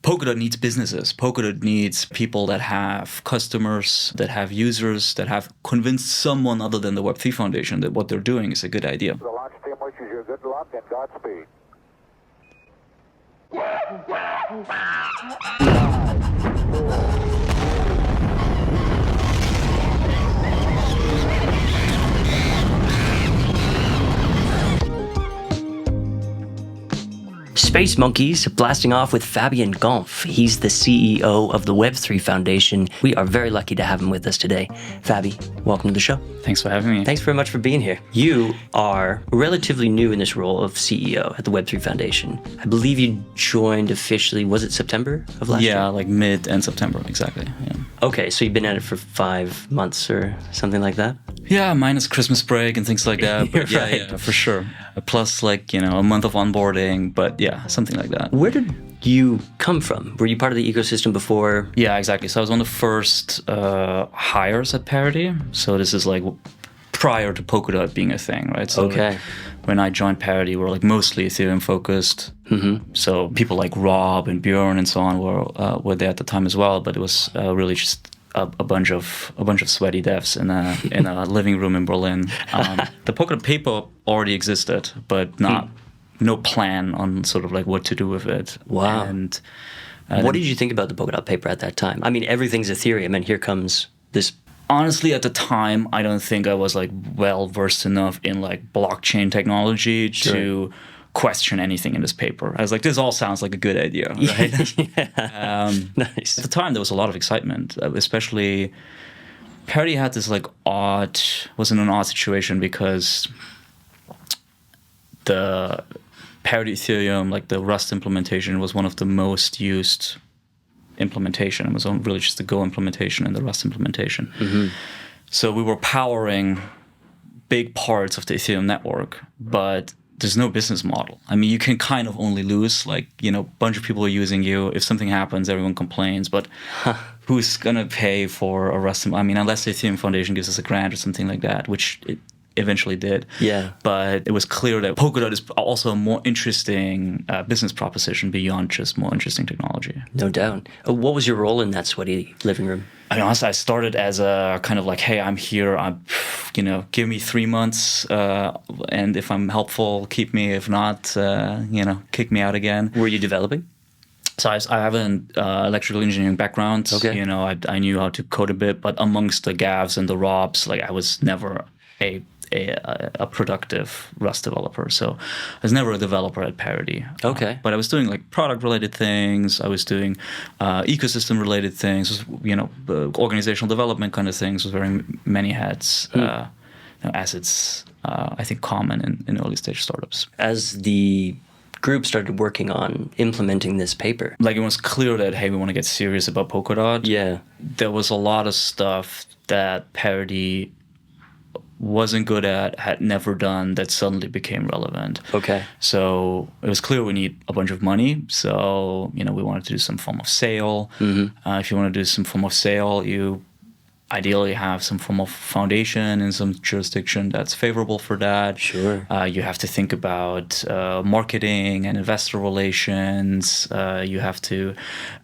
Polkadot needs businesses. Polkadot needs people that have customers, that have users, that have convinced someone other than the Web3 Foundation that what they're doing is a good idea. The launch team wishes you good luck and Godspeed. Space Monkeys blasting off with Fabi Gompf. He's the CEO of the Web3 Foundation. We are very lucky to have him with us today. Fabi, welcome to the show. Thanks for having me. Thanks very much for being here. You are relatively new in this role of CEO at the Web3 Foundation. I believe you joined officially, was it September of last year? Yeah, like mid-end September, exactly. Yeah. Okay, so you've been at it for 5 months or something like that? Yeah, minus Christmas break and things like that. But yeah, Right. yeah, for sure. Plus, like, a month of onboarding, but yeah, something like that. Where did you come from? Were you part of the ecosystem before? Yeah, exactly. So I was one of the first hires at Parity. So this is like prior to Polkadot being a thing, right? So Okay. like, when I joined Parity, we were like mostly Ethereum focused. Mm-hmm. So people like Rob and Bjorn and so on were there at the time as well. But it was really just a bunch of sweaty devs in a living room in Berlin. The Polkadot paper already existed, but no plan on sort of like what to do with it. Wow. And What did you think about the Polkadot paper at that time? I mean, everything's Ethereum, and here comes this. honestly, at the time, I don't think I was like well versed enough in like blockchain technology to question anything in this paper. I was like, this all sounds like a good idea, right? Nice. At the time, there was a lot of excitement, especially Parity had this like was in an odd situation because the Parity Ethereum, like the Rust implementation, was one of the most used implementation. It was really just the Go implementation and the Rust implementation. Mm-hmm. So we were powering big parts of the Ethereum network, but there's no business model. I mean, you can kind of only lose, like, a bunch of people are using you. If something happens, everyone complains, but who's going to pay for a Rust? I mean, unless the Ethereum Foundation gives us a grant or something like that, which it eventually did. Yeah. But it was clear that Polkadot is also a more interesting business proposition beyond just more interesting technology. No doubt. What was your role in that sweaty living room? I mean, honestly, I started as a kind of like, hey, I'm here. Give me 3 months, and if I'm helpful, keep me. If not, kick me out again. Were you developing? So I have an electrical engineering background. Okay. I knew how to code a bit, but amongst the Gavs and the Robs, like I was never a productive Rust developer. So I was never a developer at Parity. Okay. But I was doing like product related things. I was doing ecosystem related things, organizational development kind of things with wearing many hats, as it's, I think, common in early stage startups. As the group started working on implementing this paper. Like it was clear that, hey, we want to get serious about Polkadot. Yeah. There was a lot of stuff that Parity wasn't good at, had never done, that suddenly became relevant. Okay. So it was clear we need a bunch of money. So, we wanted to do some form of sale. Mm-hmm. If you want to do some form of sale, you ideally have some form of foundation in some jurisdiction that's favorable for that. Sure. You have to think about marketing and investor relations. You have to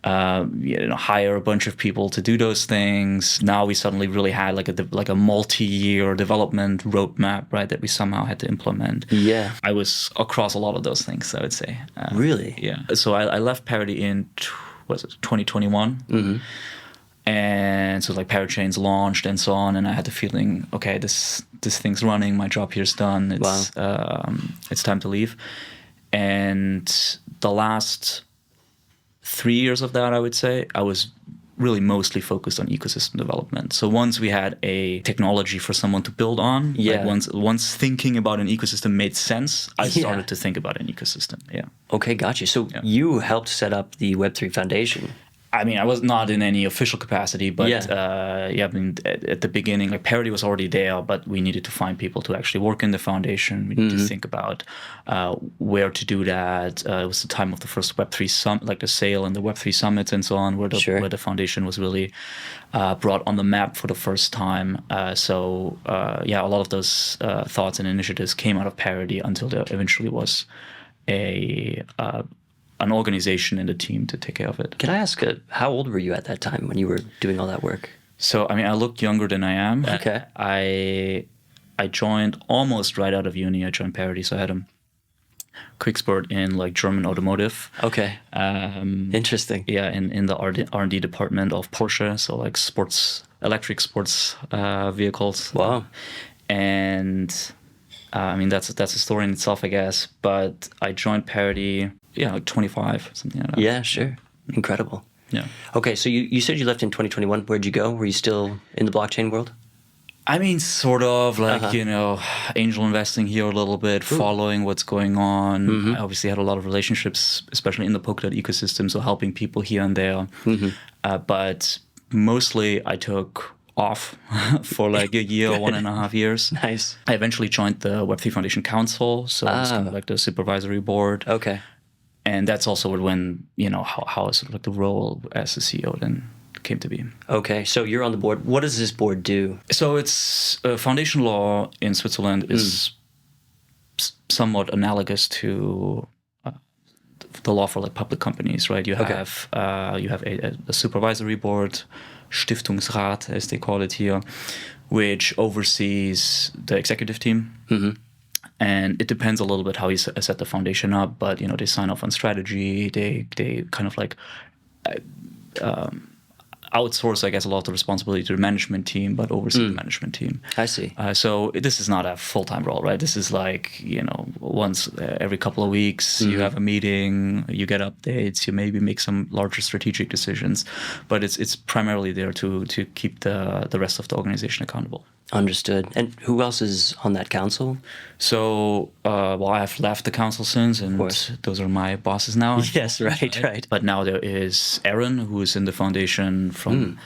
hire a bunch of people to do those things. Now we suddenly really had like a multi-year development roadmap, right, that we somehow had to implement. Yeah. I was across a lot of those things, I would say. Really? Yeah. So I left Parity in 2021. Mm-hmm. And so like Parachains launched and so on, and I had the feeling, okay, this thing's running, my job here's done. It's time to leave. And the last 3 years of that, I would say, I was really mostly focused on ecosystem development. So once we had a technology for someone to build on, once thinking about an ecosystem made sense, I started to think about an ecosystem. Yeah. Okay, gotcha. So you helped set up the Web3 Foundation. I mean, I was not in any official capacity, but I mean, at the beginning, like Parity was already there, but we needed to find people to actually work in the foundation. We needed to think about where to do that. It was the time of the first Web3 summit, like the sale and the Web3 summits and so on, where the foundation was really brought on the map for the first time. So a lot of those thoughts and initiatives came out of Parity until there eventually was an organization and a team to take care of it. Can I ask, how old were you at that time when you were doing all that work? So, I mean, I looked younger than I am. Okay. I joined almost right out of uni. I joined Parity, so I had a quick spurt in like German automotive. Okay. Interesting. Yeah, in the R&D department of Porsche, so like electric sports vehicles. Wow. And I mean, that's a story in itself, I guess. But I joined Parity, like 25, something like that. Yeah, sure. Incredible. Yeah. Okay, so you said you left in 2021. Where'd you go? Were you still in the blockchain world? I mean, sort of like, angel investing here a little bit, following what's going on. Mm-hmm. I obviously had a lot of relationships, especially in the Polkadot ecosystem, so helping people here and there. Mm-hmm. But mostly I took off for like a year, 1.5 years. Nice. I eventually joined the Web3 Foundation Council, so it's kind of like the supervisory board. Okay. And that's also when, how sort of like the role as a CEO then came to be. Okay, so you're on the board. What does this board do? So it's foundation law in Switzerland is somewhat analogous to the law for like public companies, right? You have a supervisory board, Stiftungsrat as they call it here, which oversees the executive team. Mm-hmm. And it depends a little bit how you set the foundation up, but they sign off on strategy. They kind of like outsource, I guess, a lot of the responsibility to the management team, but oversee the management team. I see. So this is not a full-time role, right? This is like, once every couple of weeks, you have a meeting, you get updates, you maybe make some larger strategic decisions, but it's primarily there to keep the rest of the organization accountable. Understood. And who else is on that council? So, I've left the council since, and those are my bosses now. Yes, right. But now there is Aaron, who is in the foundation from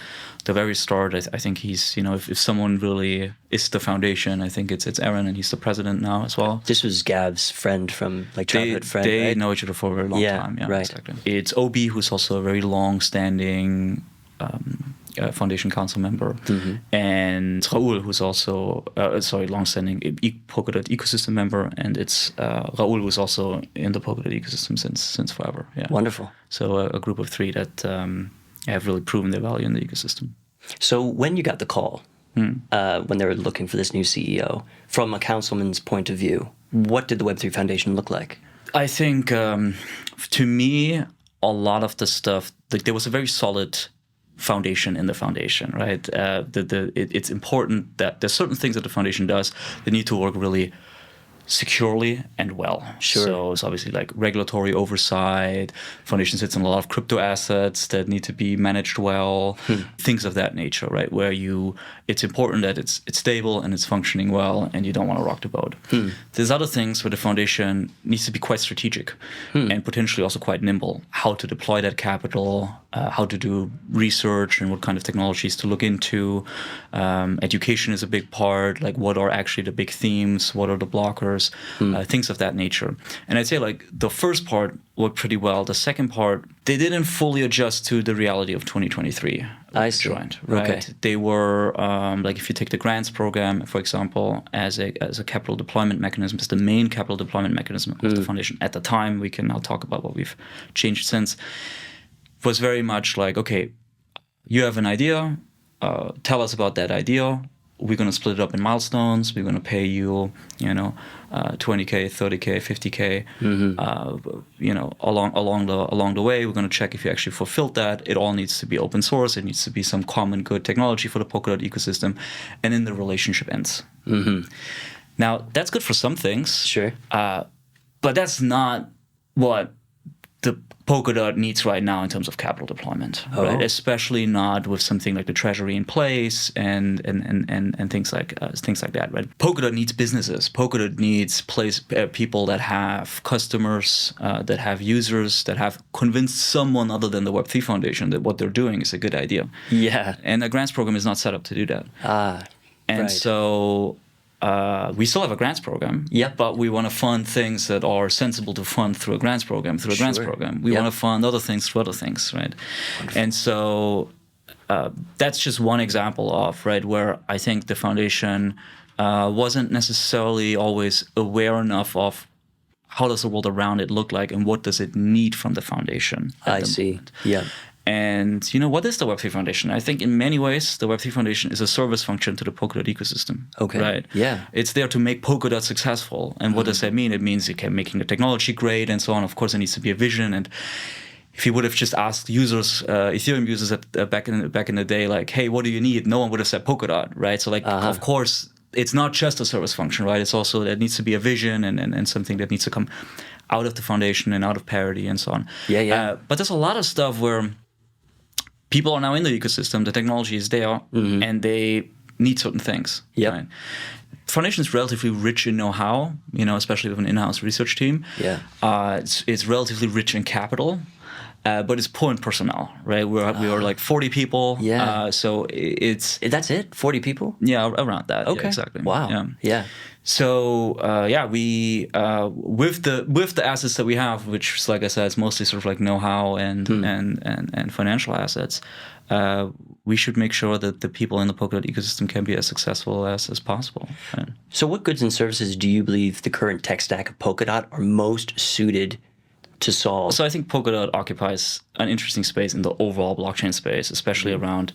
the very start. I think he's, if someone really is the foundation, I think it's Aaron, and he's the president now as well. This was Gav's friend from like childhood friend, They right? know each other for a very long time. Yeah, right. Exactly. It's OB, who's also a very long-standing Foundation Council member, and Raul, who's also long-standing Polkadot ecosystem member, and it's Raul, who's also in the Polkadot ecosystem since forever. Yeah, wonderful. So a group of three that have really proven their value in the ecosystem. So when you got the call, when they were looking for this new CEO, from a councilman's point of view, what did the Web3 Foundation look like? I think to me, a lot of the stuff, like there was a very solid foundation in the foundation, right? It's important that there's certain things that the foundation does that need to work really securely and well. Sure. So it's obviously like regulatory oversight. Foundation sits on a lot of crypto assets that need to be managed well, things of that nature, right? Where it's important that it's stable and it's functioning well, and you don't want to rock the boat. There's other things where the foundation needs to be quite strategic and potentially also quite nimble. How to deploy that capital, how to do research and what kind of technologies to look into. Education is a big part. Like, what are actually the big themes? What are the blockers? Things of that nature. And I'd say like the first part worked pretty well. The second part, they didn't fully adjust to the reality of 2023. I see. Joined, right? Okay. They were like, if you take the grants program, for example, as a capital deployment mechanism, it's the main capital deployment mechanism of the foundation at the time. We can now talk about what we've changed since. Was very much like, okay, you have an idea, tell us about that idea. We're going to split it up in milestones. We're going to pay you, 20K, 30K, 50K, along the way. We're going to check if you actually fulfilled that. It all needs to be open source. It needs to be some common good technology for the Polkadot ecosystem, and then the relationship ends. Now, that's good for some things. Sure. But that's not what the Polkadot needs right now in terms of capital deployment, right? Especially not with something like the Treasury in place and things like that, right? Polkadot needs businesses. Polkadot needs people that have customers, that have users, that have convinced someone other than the Web3 Foundation that what they're doing is a good idea. Yeah. And the grants program is not set up to do that. Right. So we still have a grants program, but we want to fund things that are sensible to fund through a grants program. We want to fund other things through other things, right? Wonderful. And so that's just one example of, right, where I think the foundation wasn't necessarily always aware enough of how does the world around it look like, and what does it need from the foundation? I see. Moment. Yeah. And what is the Web3 Foundation? I think in many ways, the Web3 Foundation is a service function to the Polkadot ecosystem. Okay. Right? Yeah. It's there to make Polkadot successful. And what does that mean? It means making the technology great and so on. Of course, there needs to be a vision. And if you would have just asked users, Ethereum users back in the day, like, hey, what do you need? No one would have said Polkadot, right? So of course, it's not just a service function, right? It's also, there needs to be a vision and something that needs to come out of the foundation and out of Parity and so on. Yeah. But there's a lot of stuff where people are now in the ecosystem, the technology is there, and they need certain things. Yep. Right? Foundation is relatively rich in know-how, especially with an in-house research team. Yeah. It's relatively rich in capital, but it's poor in personnel, right? We are like 40 people. Yeah. So it's... That's it? 40 people? Yeah, around that. Okay. Yeah, exactly. Wow. Yeah. So we with the assets that we have, which, like I said, is mostly sort of like know-how and financial assets, we should make sure that the people in the Polkadot ecosystem can be as successful as possible. Right? So what goods and services do you believe the current tech stack of Polkadot are most suited to solve? So I think Polkadot occupies an interesting space in the overall blockchain space, especially around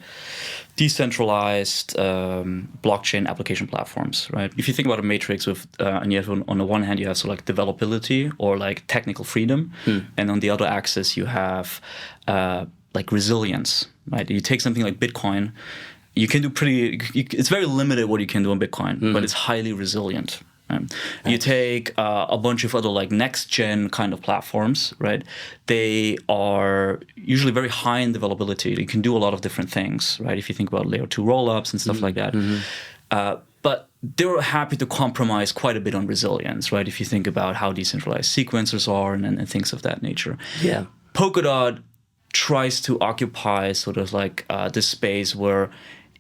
decentralized blockchain application platforms, right? If you think about a matrix with, and you have on the one hand, you have sort of like developability or like technical freedom, and on the other axis, you have like resilience, right? You take something like Bitcoin, you can do it's very limited what you can do on Bitcoin, but it's highly resilient. You take a bunch of other like next-gen kind of platforms, right? They are usually very high in developability. You can do a lot of different things, right? If you think about layer 2 rollups and stuff like that. But they're happy to compromise quite a bit on resilience, right? If you think about how decentralized sequencers are and things of that nature. Yeah. Polkadot tries to occupy sort of like this space where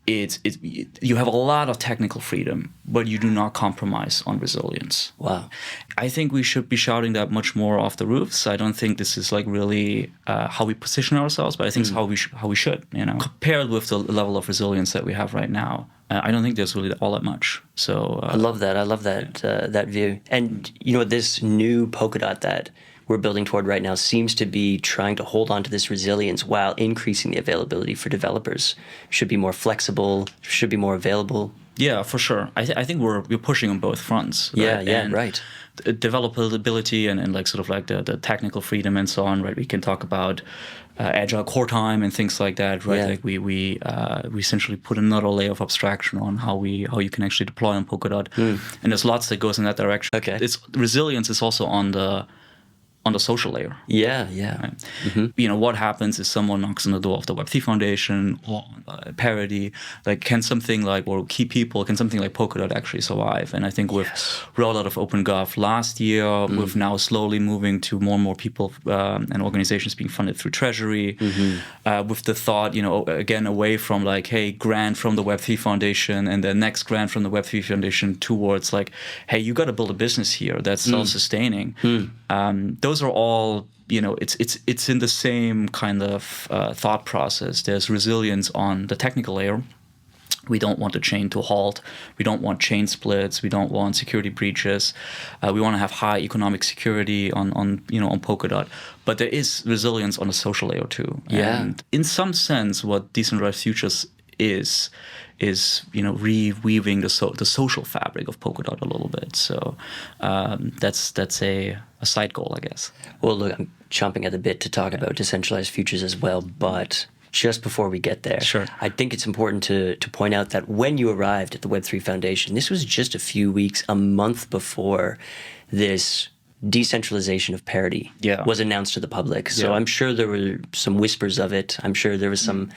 you have a lot of technical freedom, but you do not compromise on resilience. Wow. I think we should be shouting that much more off the roofs. I don't think this is like really how we position ourselves, but I think it's how we should. Compared with the level of resilience that we have right now, I don't think there's really all that much. So I love that. I love that that view. And this new Polkadot that we're building toward right now seems to be trying to hold on to this resilience while increasing the availability for developers. Should be more flexible, should be more available. Yeah, for sure. I think we're pushing on both fronts. Right? Yeah, right. Developability and like sort of like the technical freedom and so on, right? We can talk about agile core time and things like that, right? Yeah. Like we essentially put another layer of abstraction on how you can actually deploy on Polkadot, and there's lots that goes in that direction. Okay. Resilience is also on the social layer. Yeah. Right? What happens if someone knocks on the door of the Web3 Foundation or Parity? Like, can something like Polkadot actually survive? And I think with rollout of OpenGov last year, with now slowly moving to more and more people and organizations being funded through Treasury, with the thought, again, away from like, hey, grant from the Web3 Foundation and the next grant from the Web3 Foundation towards like, hey, you got to build a business here that's self-sustaining. Those are all, it's in the same kind of thought process. There's resilience on the technical layer. We don't want the chain to halt. We don't want chain splits. We don't want security breaches. We want to have high economic security on Polkadot. But there is resilience on the social layer too. Yeah. And in some sense, what Decentralized Futures is reweaving the social fabric of Polkadot a little bit. So that's a side goal, I guess. Well, look, I'm chomping at the bit to talk about Decentralized Futures as well, but just before we get there, sure. I think it's important to point out that when you arrived at the Web3 Foundation, this was just a few weeks, a month before this decentralization of Parity was announced to the public. So I'm sure there were some whispers of it. I'm sure there was some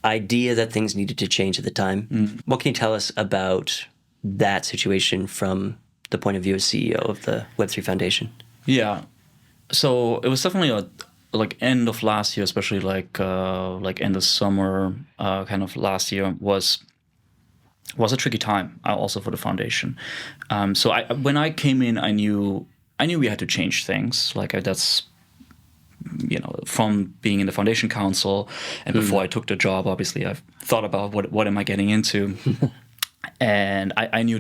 idea that things needed to change at the time. What can you tell us about that situation from the point of view as CEO of the Web3 Foundation? Yeah. So it was definitely like end of last year, especially like end of summer kind of last year was a tricky time also for the foundation. So when I came in, I knew we had to change things. Like that's from being in the foundation council and before I took the job, obviously I've thought about what am I getting into. And I knew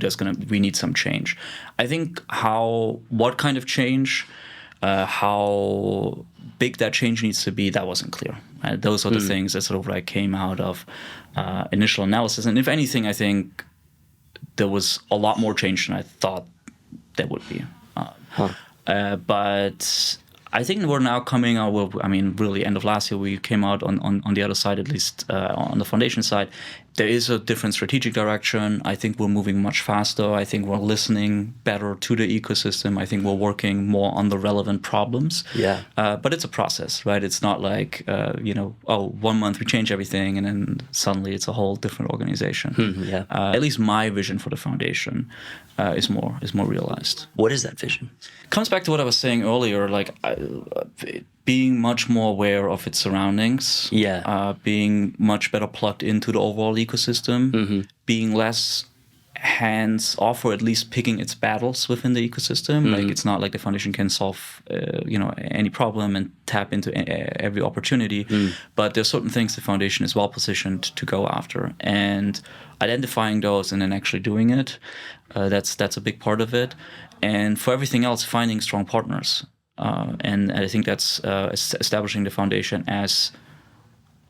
we need some change. I think what kind of change, how big that change needs to be, that wasn't clear. Those are the things that sort of like came out of initial analysis. And if anything, I think there was a lot more change than I thought there would be. But I think we're now coming out. Well, I mean, really, end of last year, we came out on the other side, at least on the foundation side. There is a different strategic direction. I think we're moving much faster. I think we're listening better to the ecosystem. I think we're working more on the relevant problems. Yeah. But it's a process, right? It's not like, 1 month we change everything and then suddenly it's a whole different organization. Yeah. At least my vision for the foundation is more realized. What is that vision? It comes back to what I was saying earlier, like being much more aware of its surroundings, being much better plugged into the overall ecosystem, being less hands-off, or at least picking its battles within the ecosystem. Like, it's not like the foundation can solve any problem and tap into every opportunity, but there's certain things the foundation is well positioned to go after, and identifying those and then actually doing it, that's a big part of it. And for everything else, finding strong partners. And I think that's establishing the foundation as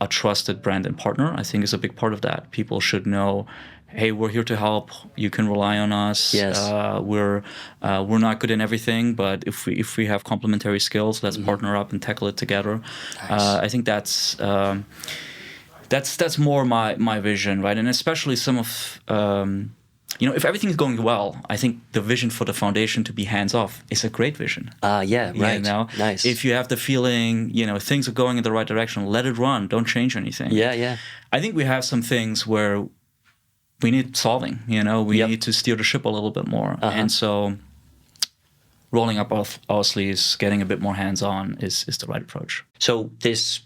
a trusted brand and partner, I think, is a big part of that. People should know, hey, we're here to help. You can rely on us. Yes. We're not good in everything, but if we have complementary skills, let's partner up and tackle it together. Nice. I think that's more my vision, right? And especially some of if everything is going well, I think the vision for the foundation to be hands-off is a great vision. Yeah, right. Nice. If you have the feeling, things are going in the right direction, let it run. Don't change anything. Yeah. I think we have some things where we need solving. We need to steer the ship a little bit more. And so rolling up our sleeves, getting a bit more hands-on is the right approach. So this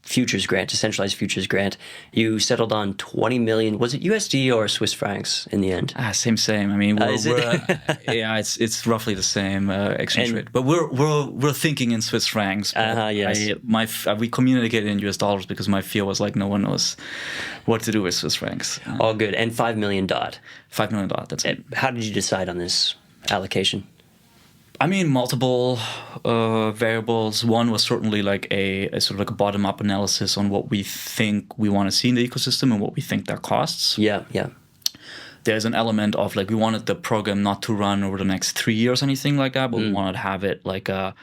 futures grant, Decentralized Futures grant, you settled on 20 million. Was it USD or Swiss francs in the end? Same. I mean, is it? It's roughly the same exchange rate. But we're thinking in Swiss francs. Yes. We communicate in US dollars because my fear was like no one knows what to do with Swiss francs. All good. And $5 million. $5 million. That's it. How did you decide on this allocation? I mean, multiple variables. One was certainly like a sort of like a bottom-up analysis on what we think we want to see in the ecosystem and what we think that costs. Yeah. There's an element of like we wanted the program not to run over the next 3 years, anything like that, but we wanted to have it like a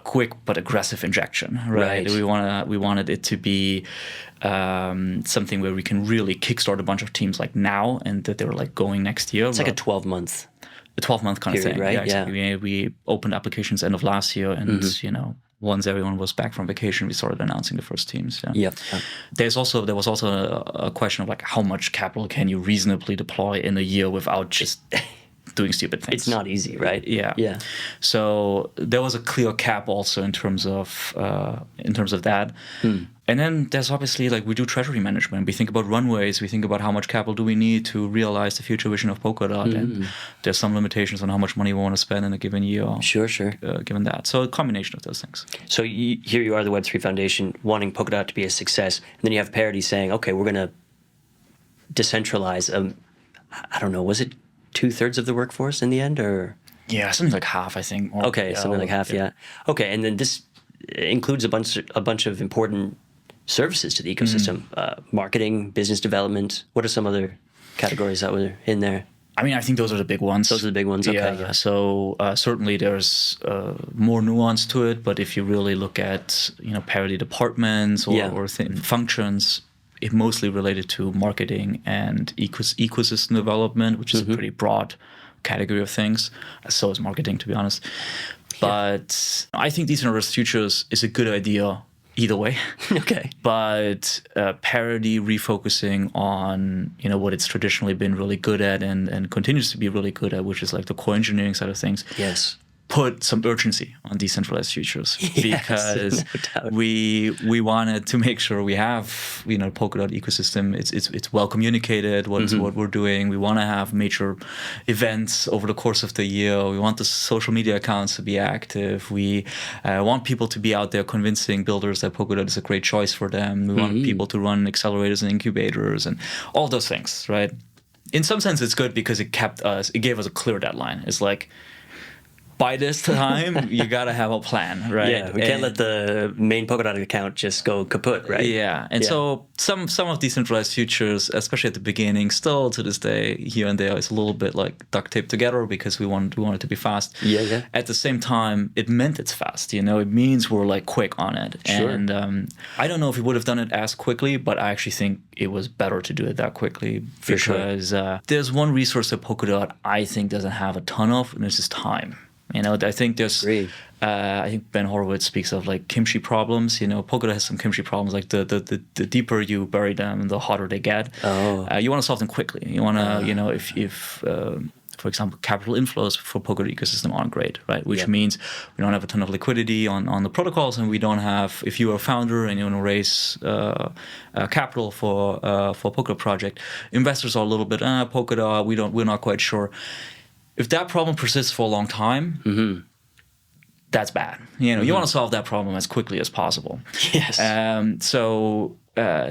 quick but aggressive injection, right? We wanted it to be something where we can really kickstart a bunch of teams like now, and that they were like going next year. It's like a 12-month. A 12-month kind period, of thing, right? Yeah, exactly. We opened applications end of last year, and once everyone was back from vacation, we started announcing the first teams. Yeah. There was also a question of like how much capital can you reasonably deploy in a year without just doing stupid things. It's not easy, right? Yeah. So there was a clear cap also in terms of that. And then there's obviously like we do treasury management. We think about runways. We think about how much capital do we need to realize the future vision of Polkadot. And there's some limitations on how much money we want to spend in a given year. Sure. Given that. So a combination of those things. So here you are, the Web3 Foundation, wanting Polkadot to be a success. And then you have Parity saying, okay, we're going to decentralize. I don't know, was it 2/3 of the workforce in the end, or? Yeah, something like half, I think. Something like half, yeah. Okay, and then this includes a bunch of important services to the ecosystem, marketing, business development. What are some other categories that were in there? I mean, I think those are the big ones. Those are the big ones, okay. Yeah. So certainly there's more nuance to it, but if you really look at, Parity departments or functions, it mostly related to marketing and ecosystem development, which is a pretty broad category of things. So is marketing, to be honest. But I think Decentralized Futures is a good idea either way. Okay. But Parity refocusing on, what it's traditionally been really good at and continues to be really good at, which is like the core engineering side of things. Yes. put some urgency on decentralized futures because no doubt. we wanted to make sure we have, you know, Polkadot ecosystem. It's well communicated what we're doing. We want to have major events over the course of the year. We want the social media accounts to be active. We want people to be out there convincing builders that Polkadot is a great choice for them. We want people to run accelerators and incubators and all those things, right? In some sense, it's good because it gave us a clear deadline. It's like, by this time, you got to have a plan, right? Yeah, we can't let the main Polkadot account just go kaput, right? Yeah, and so some of decentralized futures, especially at the beginning, still to this day, here and there, is a little bit like duct taped together because we want it to be fast. Yeah. At the same time, it meant it's fast. You know, it means we're like quick on it. Sure. And I don't know if we would have done it as quickly, but I actually think it was better to do it that quickly because there's one resource that Polkadot I think doesn't have a ton of, and it's just time. You know, I think there's, I think Ben Horowitz speaks of like kimchi problems. You know, Polkadot has some kimchi problems. Like the deeper you bury them, the hotter they get. You want to solve them quickly. You want to, you know, if for example, capital inflows for Polkadot ecosystem aren't great, right? Which means we don't have a ton of liquidity on the protocols, and we don't have. If you're a founder and you want to raise capital for Polkadot project, investors are a little bit Polkadot. We're not quite sure. If that problem persists for a long time, that's bad. You know, you want to solve that problem as quickly as possible. Yes. So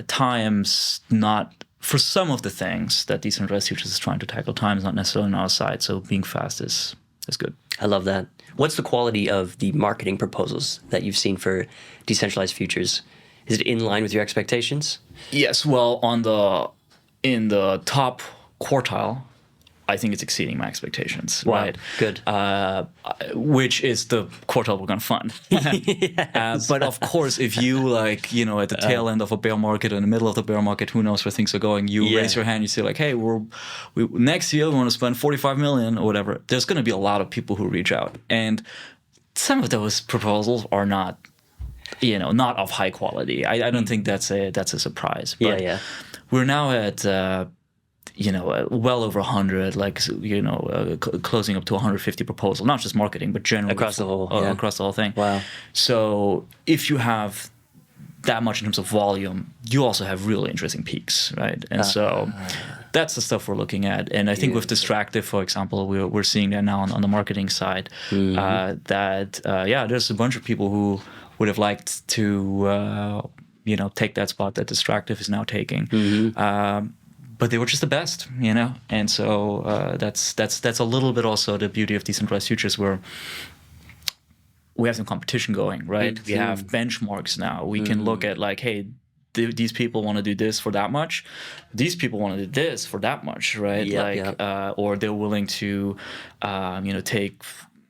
time's not, for some of the things that Decentralized Futures is trying to tackle, time is not necessarily on our side. So being fast is good. I love that. What's the quality of the marketing proposals that you've seen for Decentralized Futures? Is it in line with your expectations? Yes. Well, in the top quartile, I think it's exceeding my expectations. Wow, right? Good. Which is the quartile we're going to fund. But of course, if you like, you know, at the tail end of a bear market or in the middle of the bear market, who knows where things are going, you raise your hand, you say like, hey, next year we want to spend 45 million or whatever. There's going to be a lot of people who reach out. And some of those proposals are not, you know, not of high quality. I don't think that's a surprise. But we're now at you know, well over 100, like, you know, closing up to 150 proposals, not just marketing, but generally across the whole thing. Wow. So if you have that much in terms of volume, you also have really interesting peaks, right? And so that's the stuff we're looking at. And I think with Distractive, for example, we're seeing that now on the marketing side, that there's a bunch of people who would have liked to, you know, take that spot that Distractive is now taking. But they were just the best, you know, and so that's a little bit also the beauty of Decentralized Futures, where we have some competition going, right? We have benchmarks now. We can look at like, hey, these people want to do this for that much. These people want to do this for that much, right? Or they're willing to, you know, take,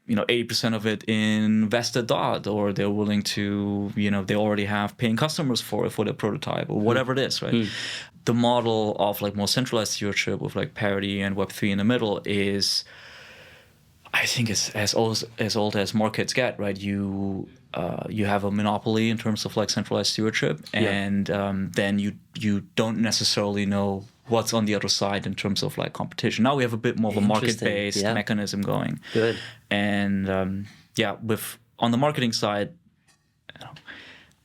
you know, 80% of it in vested DOT, or they're willing to, you know, they already have paying customers for their prototype, or whatever it is, right? The model of like more centralized stewardship with like Parity and Web3 in the middle is, I think, is as old as markets get, right? You have a monopoly in terms of like centralized stewardship, and then you don't necessarily know what's on the other side in terms of like competition. Now we have a bit more of a market-based mechanism going. Good. And on the marketing side, you know,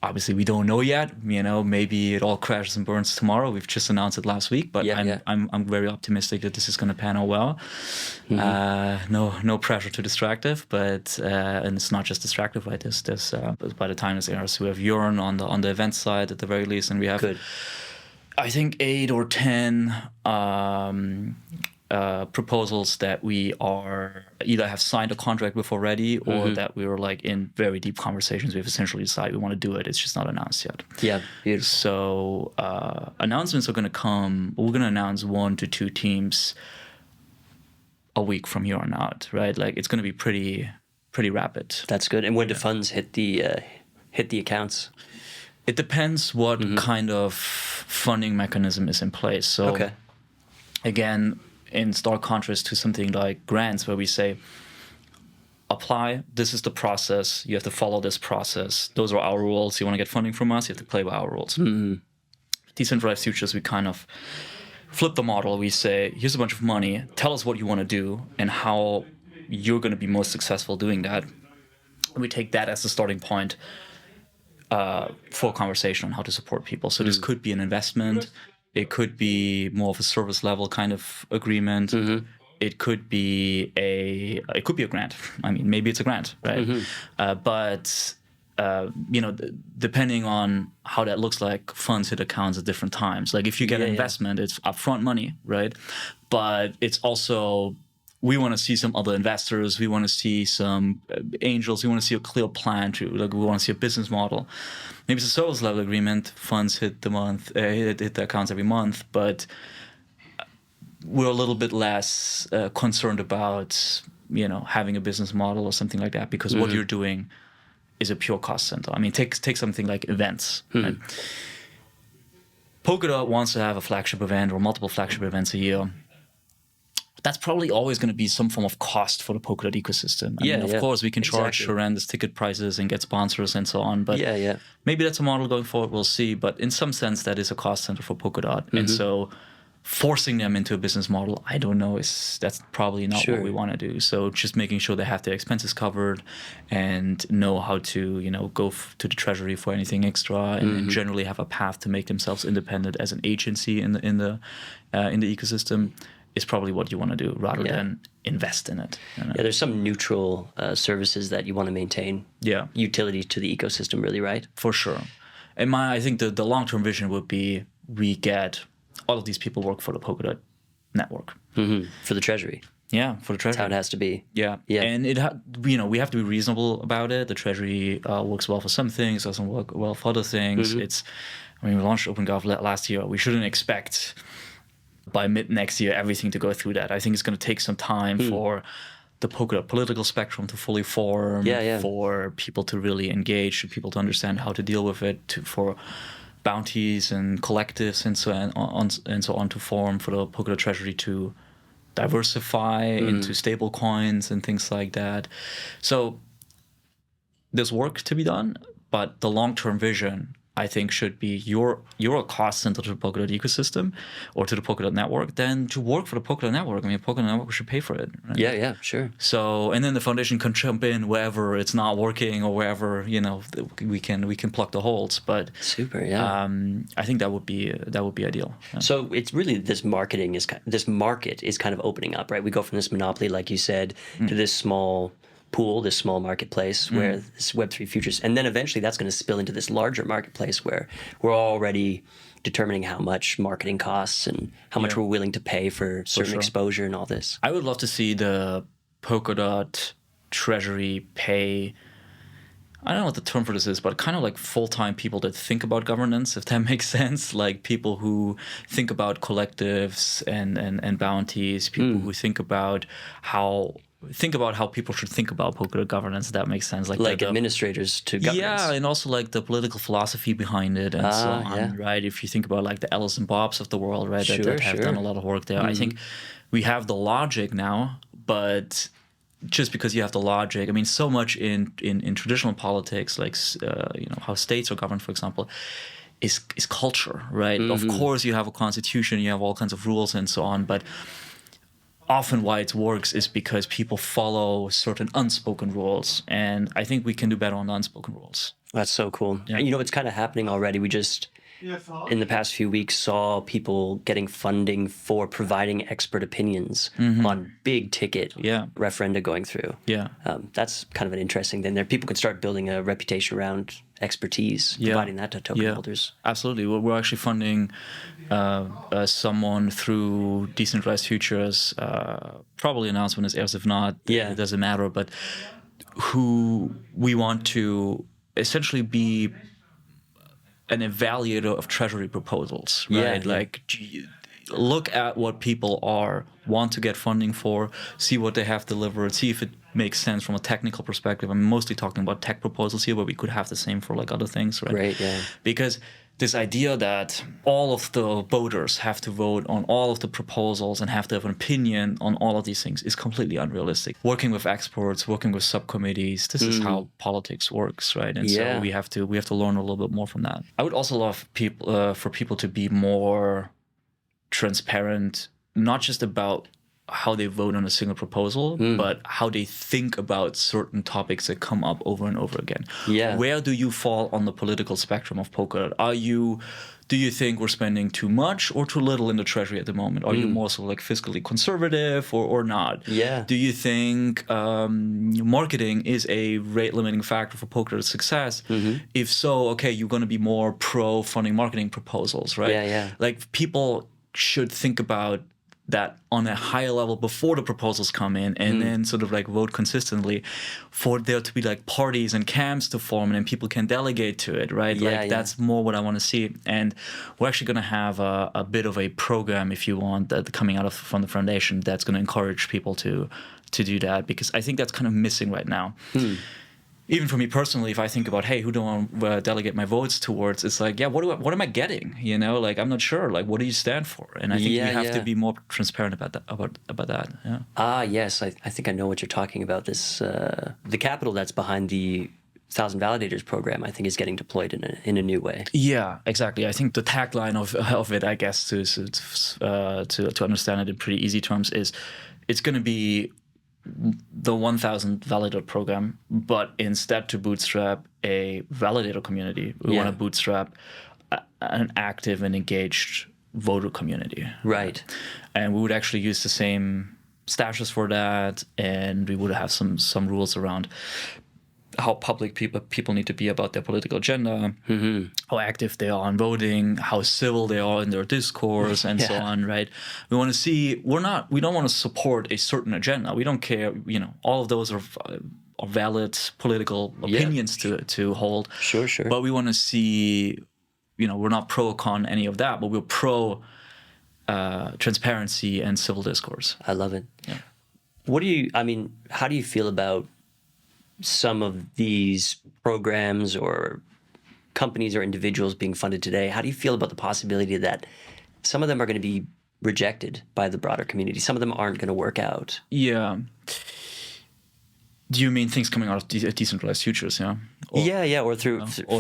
obviously we don't know yet. You know, maybe it all crashes and burns tomorrow. We've just announced it last week, but I'm very optimistic that this is going to pan out well. No pressure to Distractive, but and it's not just Distractive, right? There's by the time this airs, we have Jörn on the event side at the very least, and we have I think 8 or 10 proposals that we are either have signed a contract with already, or that we were like in very deep conversations. We've essentially decided we want to do it. It's just not announced yet. Yeah, beautiful. So announcements are going to come. We're going to announce 1 to 2 teams a week from here on out, right? Like it's going to be pretty rapid. That's good. And when do funds hit the accounts? It depends what kind of funding mechanism is in place. So again, in stark contrast to something like grants, where we say, apply, this is the process, you have to follow this process, those are our rules, you want to get funding from us, you have to play by our rules. Decentralized Futures, we kind of flip the model. We say, here's a bunch of money, tell us what you want to do and how you're going to be most successful doing that. We take that as the starting point for a conversation on how to support people. So this could be an investment. It could be more of a service level kind of agreement. It could be a grant. I mean, maybe it's a grant, right? But depending on how that looks like, funds hit accounts at different times. Like if you get an investment, it's upfront money, right? But it's also, we want to see some other investors. We want to see some angels. We want to see a clear plan we want to see a business model. Maybe it's a service level agreement. Funds hit hit the accounts every month, but we're a little bit less concerned about, having a business model or something like that, because what you're doing is a pure cost center. I mean, take something like events. Right? Polkadot wants to have a flagship event or multiple flagship events a year. That's probably always going to be some form of cost for the Polkadot ecosystem. I mean, of course, we can charge horrendous ticket prices and get sponsors and so on, but maybe that's a model going forward. We'll see. But in some sense, that is a cost center for Polkadot. And so forcing them into a business model, I don't know, that's probably not what we want to do. So just making sure they have their expenses covered and know how to, go to the treasury for anything extra, and generally have a path to make themselves independent as an agency in the ecosystem is probably what you want to do, rather than invest in it. Yeah, there's some neutral services that you want to maintain. Yeah, utility to the ecosystem, really, right? For sure. And I think the long-term vision would be we get all of these people work for the Polkadot network. For the treasury. Yeah, for the treasury. That's how it has to be. Yeah. And we have to be reasonable about it. The treasury works well for some things, doesn't work well for other things. We launched OpenGov last year. We shouldn't expect by mid next year everything to go through that. I think it's going to take some time for the Polkadot political spectrum to fully form, for people to really engage, for people to understand how to deal with it, for bounties and collectives and so on to form, for the Polkadot Treasury to diversify into stable coins and things like that. So there's work to be done, but the long-term vision, I think, should be you're a cost center to the Polkadot ecosystem or to the Polkadot network, then to work for the Polkadot network. I mean, Polkadot network should pay for it. Right? Yeah, sure. So, and then the foundation can jump in wherever it's not working or wherever, we can plug the holes. But super, yeah. I think that would be ideal. Yeah. So it's really this market is kind of opening up, right? We go from this monopoly, like you said, to this small pool, this small marketplace where this Web3 Futures, and then eventually that's going to spill into this larger marketplace where we're already determining how much marketing costs and how much we're willing to pay for certain exposure and all this. I would love to see the Polkadot Treasury pay, I don't know what the term for this is, but kind of like full-time people that think about governance, if that makes sense. Like people who think about collectives and bounties, people who think about how people should think about Polkadot governance, if that makes sense. Like administrators to governance. Yeah, and also like the political philosophy behind it and so on, right? If you think about like the Ellis and Bobs of the world, right, that have done a lot of work there. I think we have the logic now, but just because you have the logic, I mean, so much in traditional politics, like how states are governed, for example, is culture, right? Of course, you have a constitution, you have all kinds of rules and so on, but often why it works is because people follow certain unspoken rules, and I think we can do better on the unspoken rules. That's so cool. Yeah. And it's kind of happening already. We just, in the past few weeks, saw people getting funding for providing expert opinions on big ticket referenda going through. Yeah, that's kind of an interesting thing there. People can start building a reputation around expertise, providing that to token holders. Absolutely. We're actually funding someone through Decentralized Futures. Probably announced when this airs. If not, it doesn't matter. But who we want to essentially be an evaluator of treasury proposals, right? Like look at what people want to get funding for, see what they have delivered, see if it makes sense from a technical perspective. I'm mostly talking about tech proposals here, but we could have the same for like other things, right? Right, yeah. Because this idea that all of the voters have to vote on all of the proposals and have to have an opinion on all of these things is completely unrealistic. Working with experts, working with subcommittees, this is how politics works, right? And so we have to learn a little bit more from that. I would also love for people to be more transparent, not just about how they vote on a single proposal, but how they think about certain topics that come up over and over again. Yeah. Where do you fall on the political spectrum of Polkadot? Do you think we're spending too much or too little in the treasury at the moment? Are you more so like fiscally conservative or not? Yeah. Do you think marketing is a rate limiting factor for Polkadot's success? If so, okay, you're going to be more pro funding marketing proposals, right? Yeah. Like people should think about that on a higher level before the proposals come in, and then sort of like vote consistently for there to be like parties and camps to form, and then people can delegate to it, right? That's more what I want to see. And we're actually going to have a bit of a program, if you want, that coming out from the foundation that's going to encourage people to do that, because I think that's kind of missing right now. Even for me personally, if I think about, hey, who do I want to delegate my votes towards? It's like, yeah, what am I getting? You know, like I'm not sure. Like, what do you stand for? And I think we have to be more transparent about that. About that. Yeah. Yes, I think I know what you're talking about. This the capital that's behind the 1,000 Validators program, I think, is getting deployed in a new way. Yeah, exactly. I think the tagline of it, I guess, to understand it in pretty easy terms, is it's going to be the 1,000 validator program, but instead to bootstrap a validator community, we want to bootstrap an active and engaged voter community. Right. And we would actually use the same stashes for that, and we would have some rules around how public people need to be about their political agenda, how active they are in voting, how civil they are in their discourse, and so on, right? We want to see, we don't want to support a certain agenda. We don't care, all of those are valid political opinions to hold. Sure. But we want to see, we're not pro or con any of that, but we're pro transparency and civil discourse. I love it. Yeah. How do you feel about some of these programs or companies or individuals being funded today? How do you feel about the possibility that some of them are going to be rejected by the broader community? Some of them aren't going to work out. Yeah. Do you mean things coming out of Decentralized Futures, yeah? Or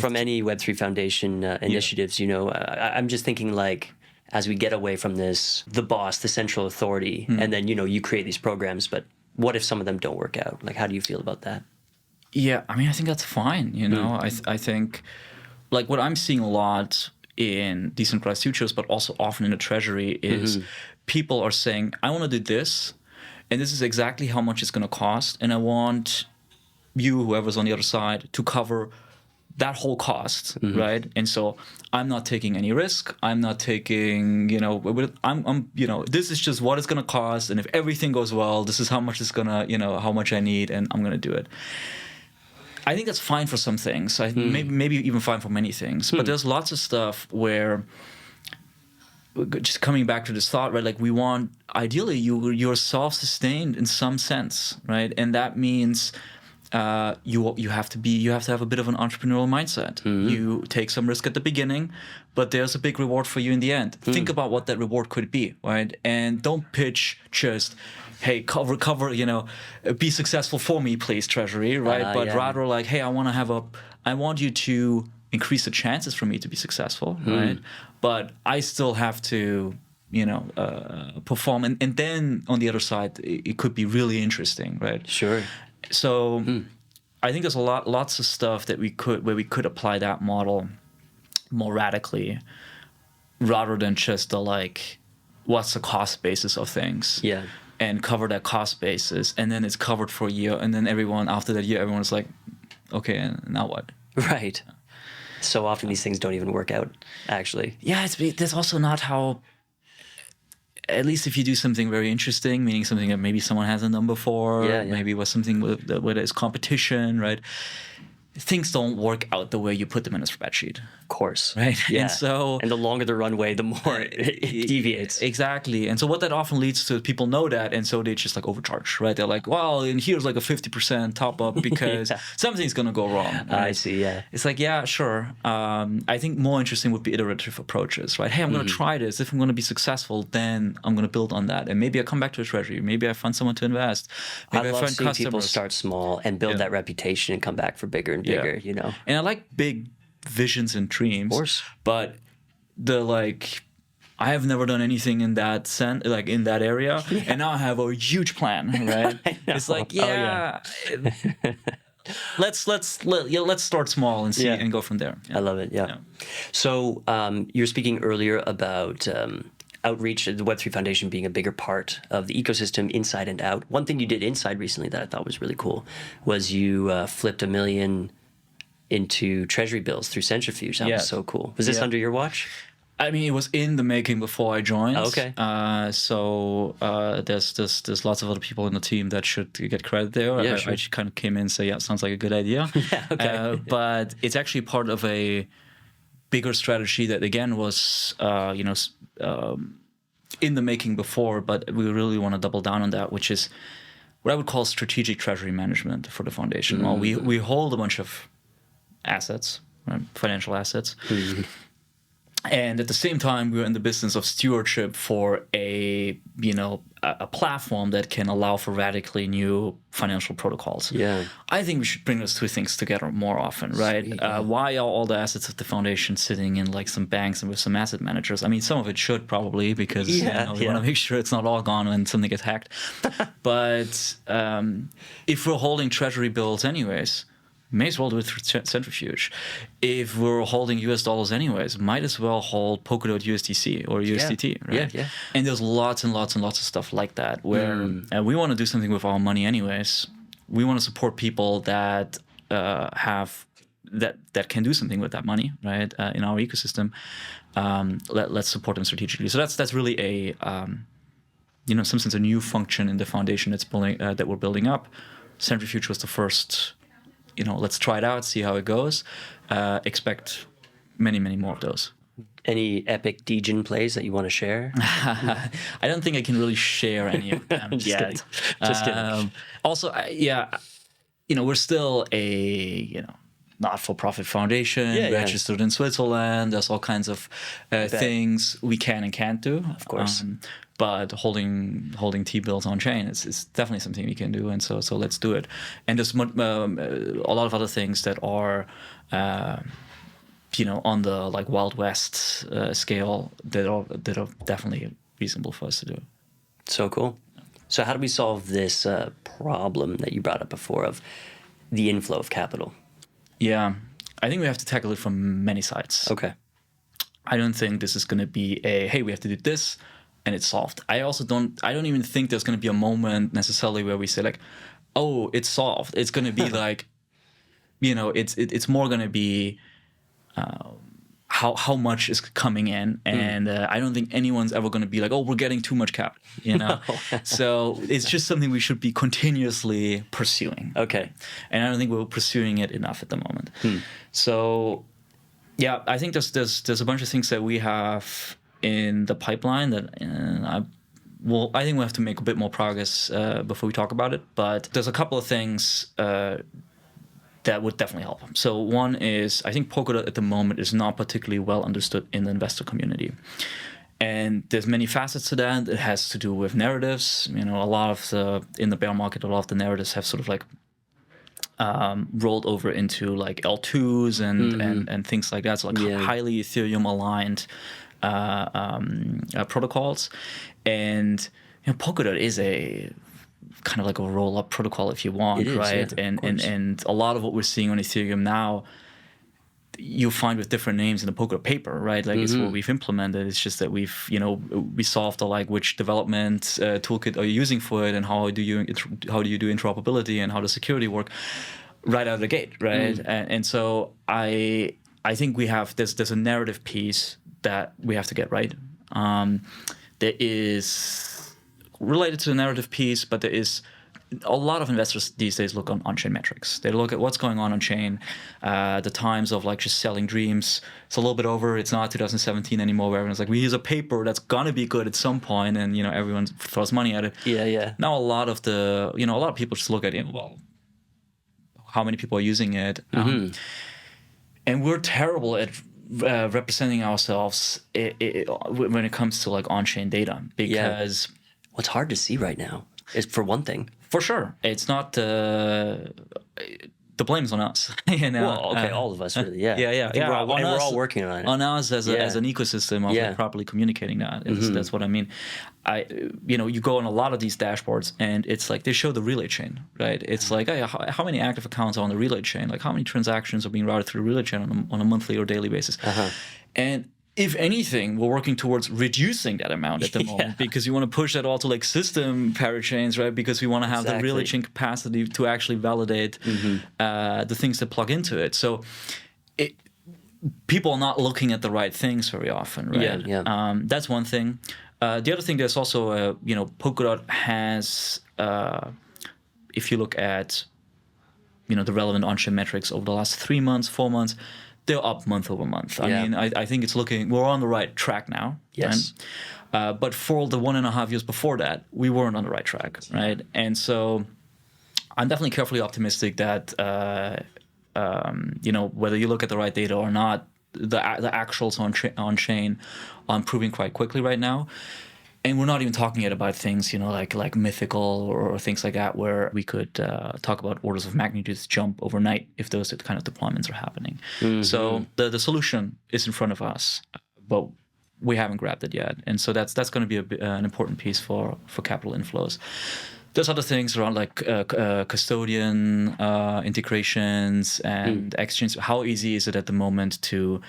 from any Web3 Foundation initiatives, I'm just thinking like, as we get away from this, the boss, the central authority, and then, you create these programs, but what if some of them don't work out? Like, how do you feel about that? Yeah, I think that's fine, I think, like, what I'm seeing a lot in Decentralized Futures, but also often in the Treasury, is people are saying, I want to do this, and this is exactly how much it's going to cost, and I want you, whoever's on the other side, to cover that whole cost, right? And so I'm not taking any risk. I'm not taking, this is just what it's going to cost, and if everything goes well, this is how much it's going to, how much I need, and I'm going to do it. I think that's fine for some things. Maybe even fine for many things. But there's lots of stuff where, just coming back to this thought, right? Like we want, ideally, you're self-sustained in some sense, right? And that means you have to have a bit of an entrepreneurial mindset. You take some risk at the beginning, but there's a big reward for you in the end. Think about what that reward could be, right? And don't pitch just, hey, cover, be successful for me, please, Treasury, right? But rather like, hey, I want you to increase the chances for me to be successful, right? But I still have to, perform. And then on the other side, it could be really interesting, right? Sure. So I think there's lots of stuff that we could apply that model more radically, rather than just the like, what's the cost basis of things? Yeah. And cover that cost basis, and then it's covered for a year, and then after that year, everyone's like, okay, and now what? Right. So often these things don't even work out, actually. Yeah, that's also not how. At least if you do something very interesting, meaning something that maybe someone hasn't done before, maybe was something where there's competition, right? Things don't work out the way you put them in a spreadsheet. Of course. Right? Yeah. And the longer the runway, the more it deviates. Exactly. And so what that often leads to, people know that, and so they just like overcharge, right? They're like, well, and here's like a 50% top up because something's going to go wrong. Right? I see, yeah. It's like, yeah, sure. I think more interesting would be iterative approaches, right? Hey, I'm going to try this. If I'm going to be successful, then I'm going to build on that. And maybe I come back to the Treasury. Maybe I find someone to invest. Maybe I love seeing people start small and build that reputation and come back for bigger and bigger, And I like big visions and dreams. Of course. But the like, I have never done anything in that sense, like in that area, and now I have a huge plan, right? It's like, let's start small and see and go from there. I love it. Yeah. So you were speaking earlier about outreach, the Web3 Foundation being a bigger part of the ecosystem inside and out. One thing you did inside recently that I thought was really cool was you flipped $1 million into treasury bills through Centrifuge. That was so cool. Was this under your watch? I mean, it was in the making before I joined. Oh, okay. So there's lots of other people in the team that should get credit there. Yeah, I kind of came in and say, yeah, sounds like a good idea. Okay. But it's actually part of a bigger strategy that again was in the making before, but we really want to double down on that, which is what I would call strategic treasury management for the foundation. Well, we hold a bunch of assets, right, financial assets. And at the same time, we're in the business of stewardship for a platform that can allow for radically new financial protocols. Yeah, I think we should bring those two things together more often, right? Why are all the assets of the foundation sitting in like some banks and with some asset managers? I mean, some of it should probably because we want to make sure it's not all gone when something gets hacked. But if we're holding treasury bills anyways, may as well do it through Centrifuge. If we're holding US dollars anyways, might as well hold Polkadot USDC or USDT, right? Yeah. And there's lots and lots and lots of stuff like that where we want to do something with our money anyways. We want to support people that have that can do something with that money, right? In our ecosystem, let's support them strategically. So that's really a in some sense a new function in the foundation that we're building up. Centrifuge was the first. Let's try it out, see how it goes. Expect many, many more of those. Any epic Degen plays that you want to share? I don't think I can really share any of them. Just kidding. Also, we're still a not-for-profit foundation registered in Switzerland. There's all kinds of things we can and can't do, of course. But holding T-bills on chain is definitely something we can do, and so let's do it. And there's a lot of other things that are, on the like Wild West scale that are definitely reasonable for us to do. So cool. So how do we solve this problem that you brought up before of the inflow of capital? Yeah, I think we have to tackle it from many sides. Okay. I don't think this is going to be hey, we have to do this and it's solved. I don't even think there's going to be a moment necessarily where we say like, oh, it's solved. It's going to be like, it's more going to be how much is coming in. And I don't think anyone's ever going to be like, oh, we're getting too much capital, No. So it's just something we should be continuously pursuing. Okay. And I don't think we're pursuing it enough at the moment. So, yeah, I think there's a bunch of things that we have in the pipeline that I think we have to make a bit more progress before we talk about it. But there's a couple of things that would definitely help. So one is I think Polkadot at the moment is not particularly well understood in the investor community. And there's many facets to that. It has to do with narratives. A lot of in the bear market, a lot of the narratives have sort of like rolled over into like L2s and things like that. So like highly Ethereum aligned protocols. And Polkadot is a kind of like a roll-up protocol if you want, right? And a lot of what we're seeing on Ethereum now, you'll find with different names in the Polkadot paper, right? Like it's what we've implemented. It's just that we've, we solved the like which development toolkit are you using for it, and how do you do interoperability, and how does security work right out of the gate, right? And so I think there's a narrative piece that we have to get right. There is related to the narrative piece, but there is a lot of investors these days look on on-chain metrics. They look at what's going on chain. The times of like just selling dreams, it's a little bit over. It's not 2017 anymore where everyone's like, we use a paper that's gonna be good at some point, and everyone throws money at it. Yeah. Now a lot of people just look at it. Well, how many people are using it? And we're terrible at representing ourselves when it comes to like on-chain data, because what's hard to see right now is, for one thing, for sure, it's not the the blame's on us. Well, okay, all of us really, yeah. Yeah. We're all working on it. On us as an ecosystem of like properly communicating that. That's what I mean. You go on a lot of these dashboards, and it's like they show the relay chain, right? It's like, hey, how many active accounts are on the relay chain? Like how many transactions are being routed through the relay chain on a monthly or daily basis? And if anything, we're working towards reducing that amount at the moment because you want to push that all to like system parachains, right? Because we want to have the relay chain capacity to actually validate the things that plug into it. So people are not looking at the right things very often, right? That's one thing. The other thing, there's also, Polkadot has, if you look at, the relevant on-chain metrics over the last 3 months, 4 months, they're up month over month. I mean, I think it's we're on the right track now. Yes. Right? But for the 1.5 years before that, we weren't on the right track, right? And so I'm definitely carefully optimistic that, whether you look at the right data or not, the actuals on chain are improving quite quickly right now. And we're not even talking yet about things, like mythical or things like that, where we could talk about orders of magnitudes jump overnight if those kind of deployments are happening. So the solution is in front of us, but we haven't grabbed it yet. And so that's going to be an important piece for capital inflows. There's other things around like custodian integrations and exchange. How easy is it at the moment to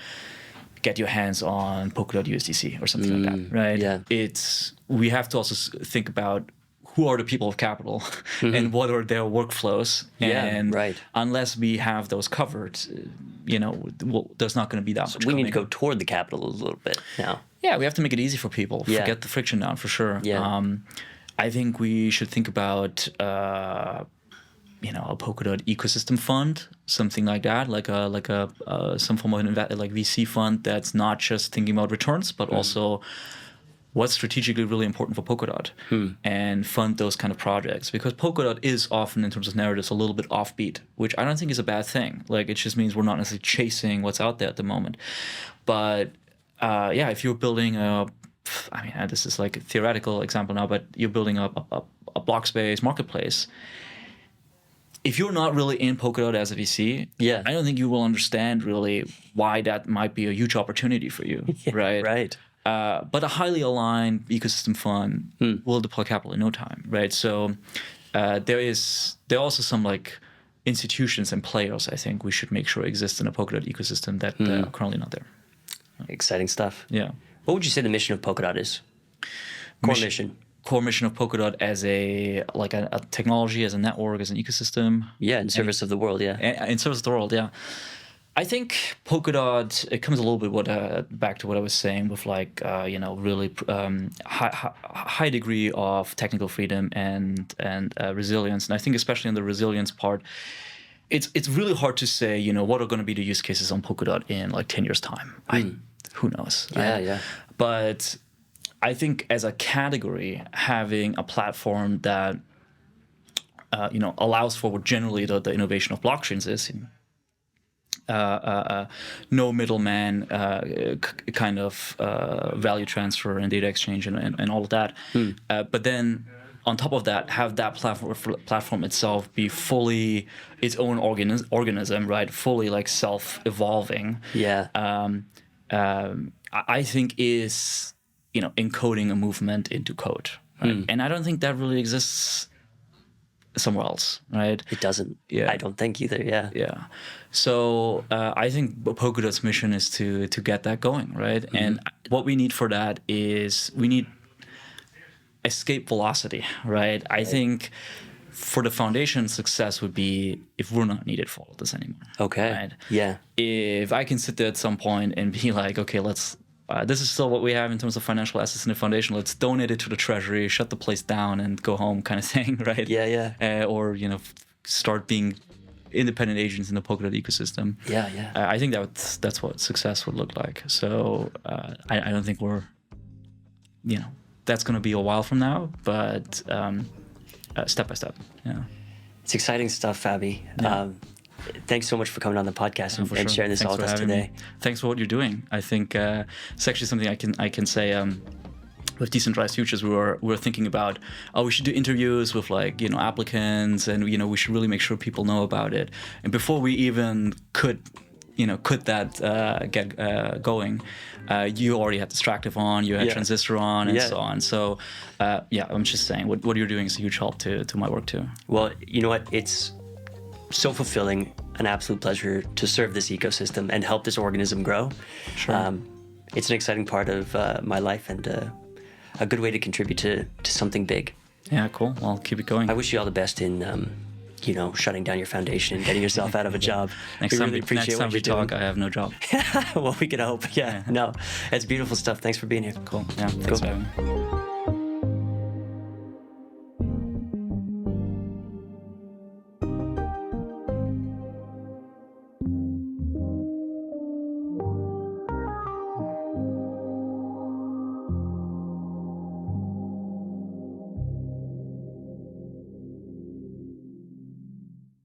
get your hands on Polkadot USDC or something like that, right? Yeah. We have to also think about who are the people of capital and what are their workflows. And unless we have those covered, there's not going to be that much. We need to go toward the capital a little bit now. Yeah, we have to make it easy for people. Get the friction down for sure. Yeah. I think we should think about a Polkadot ecosystem fund, something like that, like some form of like VC fund that's not just thinking about returns, but also what's strategically really important for Polkadot, and fund those kind of projects. Because Polkadot is often, in terms of narratives, a little bit offbeat, which I don't think is a bad thing. Like it just means we're not necessarily chasing what's out there at the moment. But if you're building this is like a theoretical example now, but you're building a block space marketplace. If you're not really in Polkadot as a VC, I don't think you will understand really why that might be a huge opportunity for you, right? Right. But a highly aligned ecosystem fund will deploy capital in no time, right? So there are also some like institutions and players I think we should make sure exist in a Polkadot ecosystem that are currently not there. Exciting stuff. Yeah. What would you say the mission of Polkadot is? Core mission of Polkadot as a technology, as a network, as an ecosystem. Yeah, in service of the world, In service of the world, I think Polkadot, it comes a little bit back to what I was saying with really high degree of technical freedom and resilience. And I think especially in the resilience part, it's really hard to say, what are going to be the use cases on Polkadot in like 10 years time. Who knows? Yeah. But I think as a category, having a platform that allows for what generally the innovation of blockchains is, no middleman kind of value transfer and data exchange and all of that. But then on top of that, have that platform itself be fully its own organism, right? Fully like self-evolving. I think is encoding a movement into code, right? And I don't think that really exists somewhere else, right? It doesn't. I don't think either. Yeah. So I think Polkadot's mission is to get that going, right? And what we need for that is we need escape velocity, right? I think for the foundation, success would be if we're not needed for all this anymore. Okay. Right? Yeah. If I can sit there at some point and be like, okay, let's. This is still what we have in terms of financial assets in the foundation. Let's donate it to the treasury, shut the place down, and go home, kind of thing, right? Yeah. Or start being independent agents in the Polkadot ecosystem. Yeah. I think that's what success would look like. So I don't think we're, that's going to be a while from now, but step by step. Yeah. It's exciting stuff, Fabi. Yeah. Thanks so much for coming on the podcast and sharing this all with us today. Thanks for what you're doing. I think it's actually something I can say with Decentralized Futures, we were thinking about, we should do interviews with applicants, and we should really make sure people know about it. And before we even could that get going, you already had Distractive on, you had Transistor on, and so on. So I'm just saying, what you're doing is a huge help to my work too. Well, you know what? It's so fulfilling, an absolute pleasure to serve this ecosystem and help this organism grow. Sure. It's an exciting part of my life, and a good way to contribute to something big. Yeah, cool. Well, keep it going. I wish you all the best in shutting down your foundation and getting yourself out of a job. Next time we talk, I have no job. Well, we can hope. Yeah. No, it's beautiful stuff. Thanks for being here. Cool. Yeah, thanks for having me.